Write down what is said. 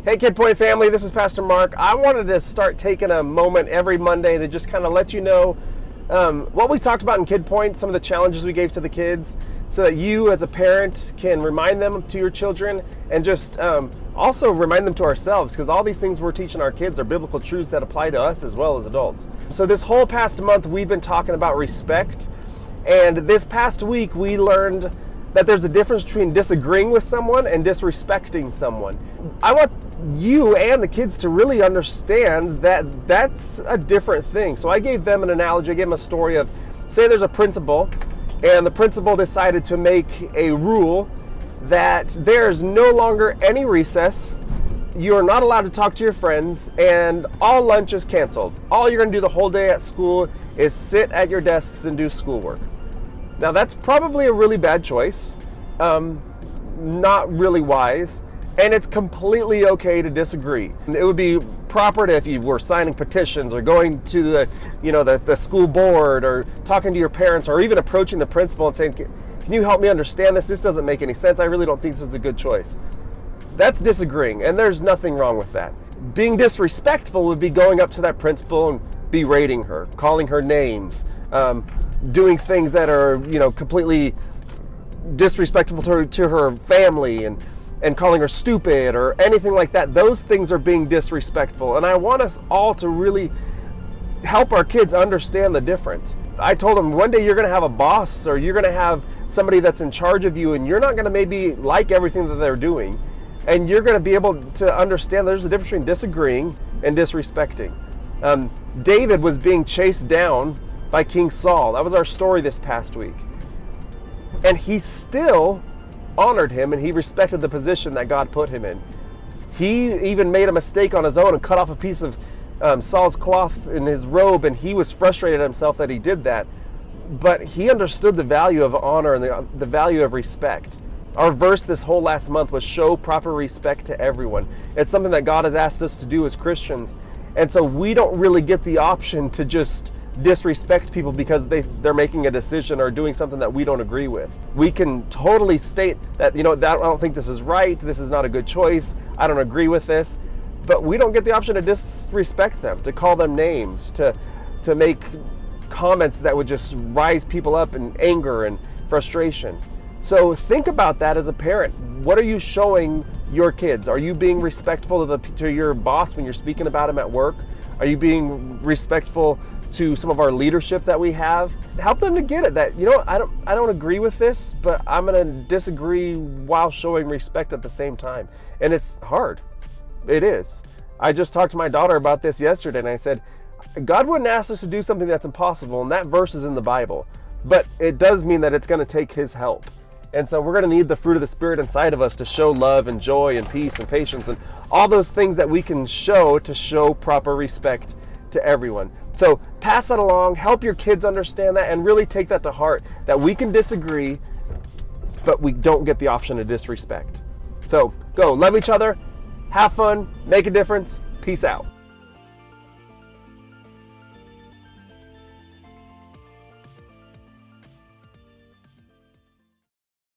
Hey KidPoint family, this is Pastor Mark. I wanted to start taking a moment every Monday to just kind of let you know what we talked about in KidPoint, some of the challenges we gave to the kids, so that you as a parent can remind them to your children and just also remind them to ourselves, because all these things we're teaching our kids are biblical truths that apply to us as well as adults. So this whole past month we've been talking about respect, and this past week we learned that there's a difference between disagreeing with someone and disrespecting someone. I want you and the kids to really understand that that's a different thing. So I gave them an analogy, I gave them a story of, say there's a principal, and the principal decided to make a rule that there's no longer any recess, you are not allowed to talk to your friends, and all lunch is canceled. All you're gonna do the whole day at school is sit at your desks and do schoolwork. Now that's probably a really bad choice, not really wise, and it's completely okay to disagree. It would be proper to, if you were signing petitions or going to the school board or talking to your parents or even approaching the principal and saying, can you help me understand this? This doesn't make any sense. I really don't think this is a good choice. That's disagreeing, and there's nothing wrong with that. Being disrespectful would be going up to that principal and berating her, calling her names, doing things that are, completely disrespectful to her family and calling her stupid or anything like that. Those things are being disrespectful. And I want us all to really help our kids understand the difference. I told them one day you're going to have a boss, or you're going to have somebody that's in charge of you, and you're not going to maybe like everything that they're doing. And you're going to be able to understand there's a difference between disagreeing and disrespecting. David was being chased down by King Saul. That was our story this past week. And he still honored him, and he respected the position that God put him in. He even made a mistake on his own and cut off a piece of Saul's cloth in his robe, and he was frustrated at himself that he did that. But he understood the value of honor and the value of respect. Our verse this whole last month was show proper respect to everyone. It's something that God has asked us to do as Christians. And so we don't really get the option to just disrespect people because they're making a decision or doing something that we don't agree with. We can totally state that, I don't think this is right, this is not a good choice, I don't agree with this, but we don't get the option to disrespect them, to call them names, to make comments that would just rise people up in anger and frustration. So think about that as a parent. What are you showing your kids? Are you being respectful to your boss when you're speaking about him at work? Are you being respectful to some of our leadership that we have? Help them to get it that, I don't agree with this, but I'm going to disagree while showing respect at the same time. And it's hard. It is. I just talked to my daughter about this yesterday, and I said, God wouldn't ask us to do something that's impossible, and that verse is in the Bible. But it does mean that it's going to take His help. And so we're going to need the fruit of the Spirit inside of us to show love and joy and peace and patience and all those things that we can show to show proper respect to everyone. So pass that along, help your kids understand that, and really take that to heart, that we can disagree, but we don't get the option to disrespect. So go, love each other, have fun, make a difference, peace out.